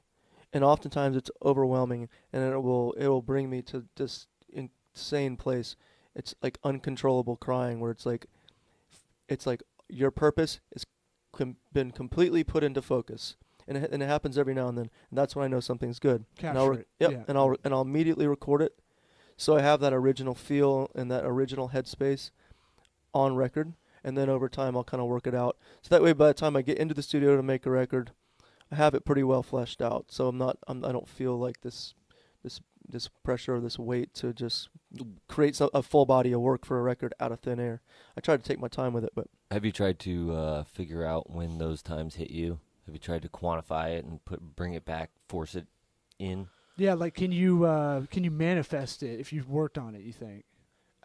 C: and oftentimes it's overwhelming, and it will bring me to this insane place. It's like uncontrollable crying, where it's like your purpose is been completely put into focus, and it happens every now and then, and that's when I know something's good.
A: Capture it.
C: Yep,
A: Yeah.
C: and I'll immediately record it, so I have that original feel and that original headspace on record, and then over time I'll kind of work it out. So that way, by the time I get into the studio to make a record, I have it pretty well fleshed out. So I don't feel like this pressure or this weight to just create a full body of work for a record out of thin air. I try to take my time with it, but
B: Have you tried to figure out when those times hit you? Have you tried to quantify it and bring it back, force it in?
A: Yeah, like can you manifest it if you've worked on it, you think?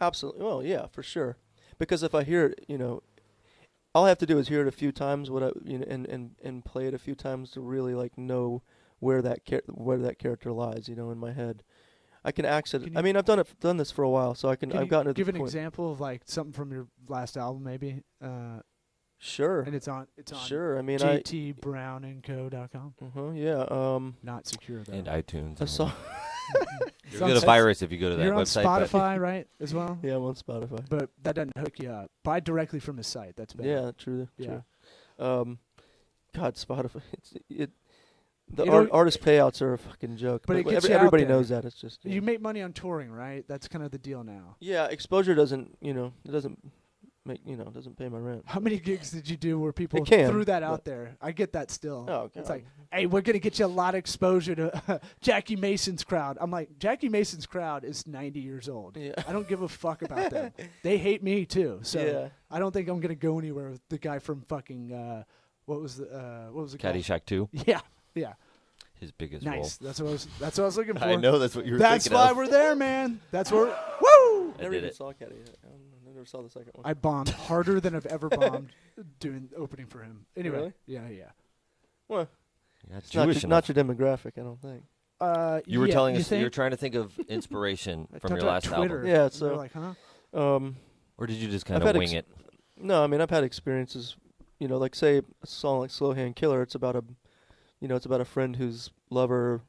C: absolutely, well, yeah, for sure. Because if I hear it, all I have to do is hear it a few times, and play it a few times to really like know where that character lies, in my head. I can access it. I mean, I've done this for a while, so I've gotten to
A: give
C: the
A: an
C: point.
A: example of like something from your last album, maybe.
C: Sure.
A: And it's on
C: Sure. I mean,
A: jtbrownandco.com.
C: Yeah.
A: Not secure though.
B: And iTunes.
C: I saw.
B: You'll get a virus if you go to that
A: You're on
B: website. but-
A: Spotify, right, as well?
C: Yeah, I'm on Spotify.
A: But that doesn't hook you up. Buy directly from the site. That's better.
C: Yeah, true.
A: Yeah.
C: True. God, Spotify. The
A: You know,
C: artist payouts are a fucking joke.
A: but it gets you out
C: everybody
A: there.
C: knows that. It's just
A: You make money on touring, right? That's kind of the deal now.
C: yeah. Exposure doesn't. It doesn't make. Doesn't pay my rent.
A: How many gigs did you do where people
C: It can,
A: threw that
C: but-
A: out there? I get that still.
C: Oh, God.
A: It's like, hey, we're going to get you a lot of exposure to Jackie Mason's crowd. I'm like, Jackie Mason's crowd is 90 years old.
C: Yeah.
A: I don't give a fuck about them. They hate me too. So
C: Yeah.
A: I don't think I'm going to go anywhere with the guy from fucking, what was the guy?
B: Caddyshack 2,
A: Yeah. Yeah.
B: his biggest
A: Nice. That's what I was looking for.
B: role. I know that's what you were
A: That's
B: thinking
A: why
B: of.
A: we're there, man. That's where, woo!
C: I
B: I
C: never
B: did
C: even
B: it.
C: saw Caddy yet. I never saw the second one.
A: I bombed harder than I've ever bombed doing opening for him. Anyway.
C: Really?
A: Yeah.
C: Well,
B: Yeah, it's
C: it's not,
B: Jewish
C: not your demographic, I don't think.
B: You were
A: yeah,
B: telling
A: you
B: us you were
A: think?
B: trying to think of inspiration
A: I
B: from
A: talked
B: your
A: about
B: last
A: Twitter.
B: album.
C: Yeah,
A: And
C: so
A: they're like, huh?
C: Um,
B: Or did you just
C: I've
B: kind of
C: had
B: wing it?
C: no, I mean I've had experiences like say a song like Slow Hand Killer, it's about a friend whose lover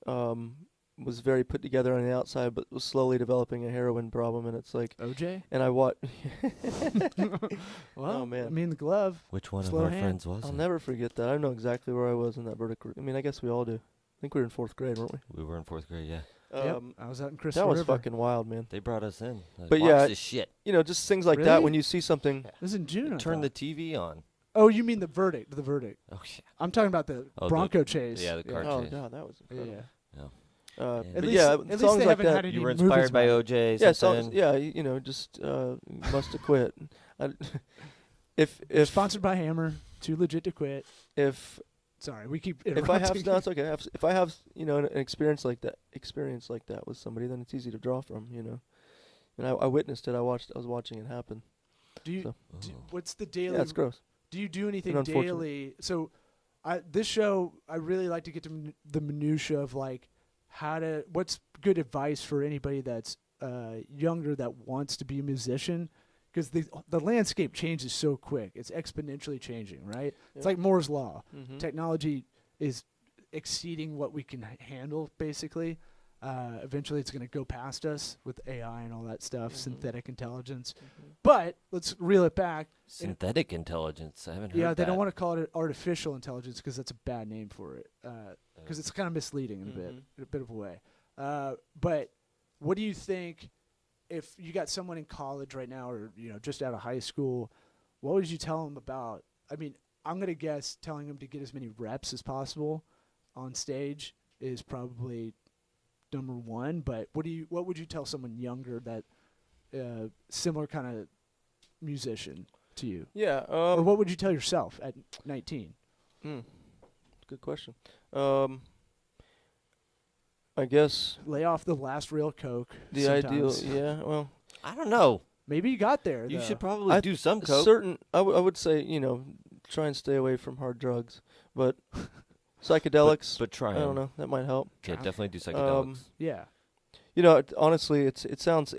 C: was very put together on the outside, but was slowly developing a heroin problem, and it's like,
A: OJ?
C: and I watch.
A: Well,
C: Oh, man.
A: I mean, the glove.
B: Which one
A: Slow
B: of our
A: hand.
B: friends was
C: I'll
B: it?
C: never forget that. I know exactly where I was in that vertical. I mean, I guess we all do. I think we were in 4th grade, weren't we?
B: We were in 4th grade, yeah.
A: Yep, I was out in Crystal
C: That was
A: River.
C: fucking wild, man.
B: They brought us in. Like,
C: But
B: watch
C: yeah,
B: this shit.
C: Just things like that
A: Really?
C: when you see something.
A: It was in June. I
B: Turn the
A: thought.
B: TV on.
A: Oh, you mean the verdict? The verdict.
B: Oh, shit.
A: I'm talking about the
B: Oh,
A: Bronco chase.
B: yeah, the car
C: Oh
B: chase.
C: god, that was
A: Yeah.
C: incredible.
B: Yeah.
C: But
A: At least,
C: yeah,
A: at least
C: songs
A: they
C: like
A: haven't
C: that.
A: had any
B: You were
A: movies
B: inspired by
A: about it.
B: OJ.
C: Yeah,
B: something?
C: songs. Yeah, just must have quit. I, if
A: Sponsored by Hammer. Too legit to quit.
C: if
A: Sorry, we keep
C: if I have
A: interrupting.
C: no, it's okay. If I have an experience like that with somebody, then it's easy to draw from. And I witnessed it. I was watching it happen.
A: Do you?
B: Oh.
A: What's the daily?
C: Yeah, it's gross.
A: Do you do anything
C: And unfortunate.
A: daily? So, this show, I really like to get to the minutia of like what's good advice for anybody that's younger that wants to be a musician, because the landscape changes so quick. It's exponentially changing, right? It's
C: Yeah.
A: like Moore's law.
C: Mm-hmm.
A: Technology is exceeding what we can handle, basically. Eventually, it's going to go past us with AI and all that stuff,
C: Mhm.
A: synthetic intelligence. But let's reel it back.
B: Synthetic intelligence. I haven't heard
A: Yeah,
B: that.
A: they don't want to call it artificial intelligence because that's a bad name for it. Because it's kind of misleading in a bit of a way. But what do you think if you got someone in college right now, or just out of high school? What would you tell them about? I mean, I'm gonna guess telling them to get as many reps as possible on stage is probably number one. But what would you tell someone younger that similar kind of musician to you?
C: Yeah.
A: Or what would you tell yourself at 19?
C: Good question. I guess
A: Lay off the last real Coke.
C: the ideal.
A: sometimes.
C: Yeah. Well,
B: I don't know.
A: Maybe you got there.
B: You
A: though.
B: should probably do some coke.
C: certain. I would say try and stay away from hard drugs, but psychedelics.
B: but try
C: I don't
B: 'em.
C: know. That might help.
B: Yeah, definitely do psychedelics.
A: Yeah.
C: Honestly, it sounds.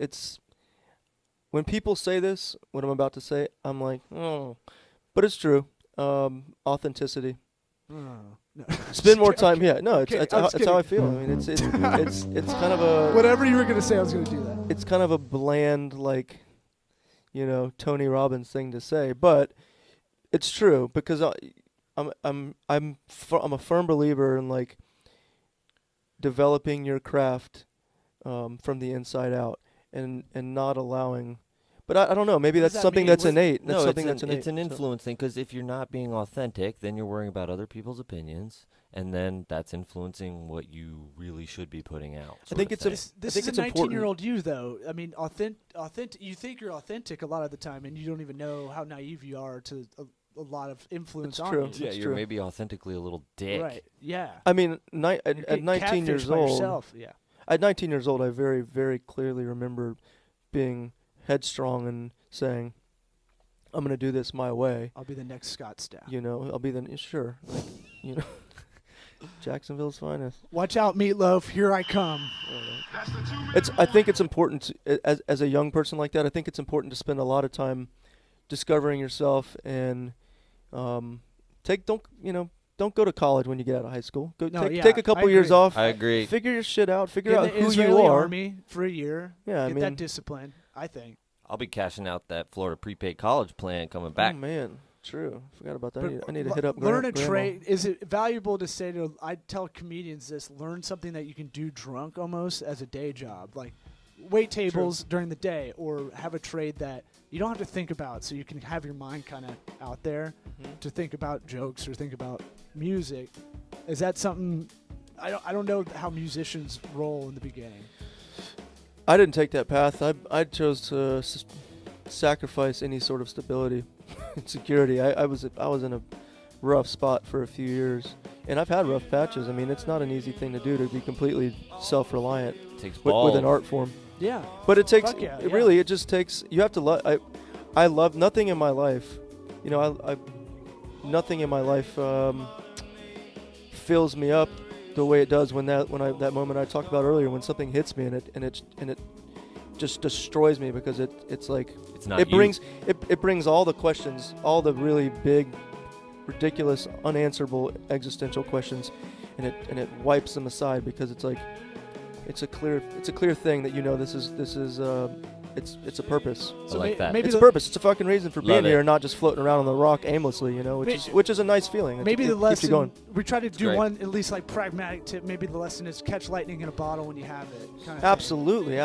C: When people say this, what I'm about to say, I'm like, oh, but it's true. Authenticity.
A: Oh, no.
C: Spend more time. Yeah, no,
A: Okay,
C: it's
A: I was
C: how I
A: kidding.
C: feel. I mean, it's kind of a
A: Whatever you were gonna say, I was gonna do that.
C: it's kind of a bland, like, Tony Robbins thing to say, but it's true because I'm a firm believer in like developing your craft from the inside out and not allowing. But I don't know. Maybe
A: What does
C: that's
A: that
C: something
A: mean?
C: that's
A: What-
C: innate.
B: No,
C: That's something
B: it's
C: that's innate.
B: it's an
C: so-
B: influence thing, because if you're not being authentic, then you're worrying about other people's opinions, and then that's influencing what you really should be putting out.
C: I think it's a-
A: This
C: think
A: is
C: it's
A: a
C: important.
A: 19-year-old you, though. I mean, authentic. You think you're authentic a lot of the time, and you don't even know how naive you are to a lot of influence
C: That's
A: on
C: true.
A: you.
B: yeah,
C: That's
B: you're
C: true.
B: maybe authentically a little dick.
A: Right. Yeah.
C: I mean,
A: You're
C: at
A: getting
C: 19 years
A: catfished by
C: old.
A: yourself. Yeah.
C: At 19 years old, I very, very clearly remember being headstrong and saying, "I'm going to do this my way."
A: I'll be the next Scott Stapp.
C: I'll be sure. Like, Jacksonville's finest.
A: Watch out, Meatloaf. Here I come.
C: I think it's important as a young person like that. I think it's important to spend a lot of time discovering yourself and don't go to college when you get out of high school. Take a couple
A: I
C: years
A: agree.
C: off.
B: I agree.
C: Figure your shit out. Figure
A: Get
C: out
A: in the
C: who
A: Israeli
C: you are.
A: Army for a year.
C: Yeah, I
A: Get
C: mean,
A: that discipline. I think.
B: I'll be cashing out that Florida prepaid college plan coming back.
C: Oh man, true. Forgot about that.
A: But
C: I need to hit up.
A: learn a
C: grandma.
A: trade. Is it valuable to say to? I tell comedians this: learn something that you can do drunk almost as a day job, like wait tables during the day, or have a trade that you don't have to think about, so you can have your mind kind of out there to think about jokes or think about music. Is that something? I don't know how musicians roll in the beginning.
C: I didn't take that path. I chose to sacrifice any sort of stability and security. I was in a rough spot for a few years, and I've had rough patches. I mean, it's not an easy thing to do to be completely self-reliant
B: Takes
C: with
B: balls.
C: an art form.
A: Yeah,
C: But it takes
A: Fuck yeah,
C: it
A: yeah.
C: really. It just takes. You have to love. I love nothing in my life. Nothing in my life fills me up the way it does that moment I talked about earlier, when something hits me and it just destroys me because it's like
B: It's not
C: it
B: you.
C: brings all the questions, all the really big, ridiculous, unanswerable existential questions, and it wipes them aside because it's like it's a clear thing that this is it's a purpose.
B: I like that.
A: Maybe
C: It's a purpose. It's a fucking reason for
B: Love
C: being here
B: it.
C: and not just floating around on the rock aimlessly, which is a nice feeling.
A: Maybe
C: it
A: the
C: keeps you
A: lesson
C: going.
A: we try to do
B: great.
A: one at least like pragmatic tip. Maybe the lesson is catch lightning in a bottle when you have it. Kind of
C: Absolutely.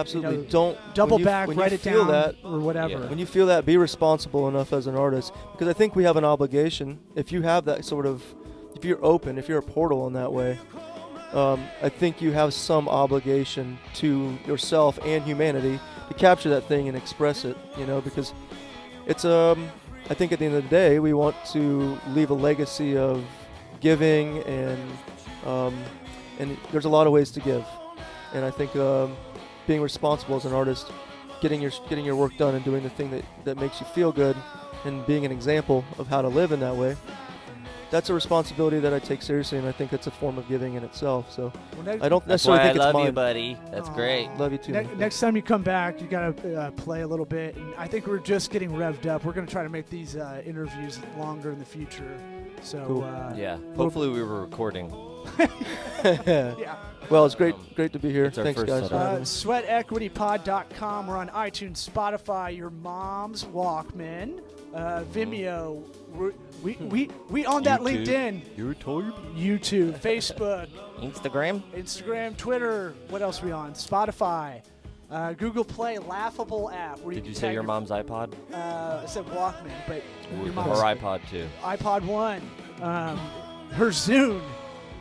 C: Don't
A: double
C: when you,
A: back,
C: when
A: write
C: you
A: it
C: feel
A: down,
C: that,
A: or whatever.
B: Yeah.
C: When you feel that, be responsible enough as an artist, because I think we have an obligation. If you have that sort of, if you're open, if you're a portal in that way, I think you have some obligation to yourself and humanity to capture that thing and express it. Because it's I think at the end of the day, we want to leave a legacy of giving, and there's a lot of ways to give, and I think being responsible as an artist, getting your work done and doing the thing that makes you feel good, and being an example of how to live in that way, that's a responsibility that I take seriously, and I think it's a form of giving in itself. So I don't
B: That's
C: necessarily
B: why I
C: think it's
B: love
C: mine.
B: you, buddy. That's
A: Aw.
B: great.
C: Love you too. man.
A: Next time you come back, you gotta play a little bit. And I think we're just getting revved up. We're gonna try to make these interviews longer in the future. So
C: Cool.
B: Yeah. Hopefully we were recording.
A: yeah.
C: Well, it's great to be here.
B: It's our
C: Thanks,
B: first
C: guys.
B: setup.
C: for having me.
A: SweatEquityPod.com. We're on iTunes, Spotify, your mom's Walkman, Vimeo. We on that
B: YouTube.
A: LinkedIn, YouTube, Facebook,
B: Instagram.
A: Twitter. What else we on? Spotify, Google Play, laughable app. Where
B: Did you
A: can
B: say
A: tag
B: your mom's iPod?
A: I said Walkman, but your
B: Or
A: mom's
B: iPod too.
A: iPod 1. Her Zune.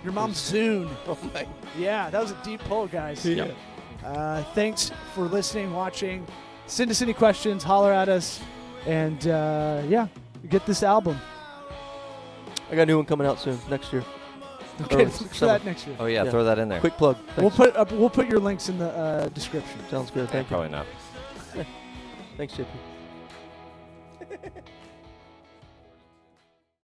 A: Your mom's Zune.
C: Oh my.
A: Yeah, that was a deep pull, guys.
B: Yeah.
A: Thanks for listening, watching. Send us any questions, holler at us, and get this album.
C: I got a new one coming out soon, next year.
A: Okay,
C: Or
A: look for
C: summer.
A: that next year.
B: Oh yeah,
C: Yeah.
B: throw that in there.
C: Quick plug.
A: We'll
C: Thanks.
A: put your links in the description.
C: Sounds good. Thank you.
B: Probably not.
C: Thanks, JP.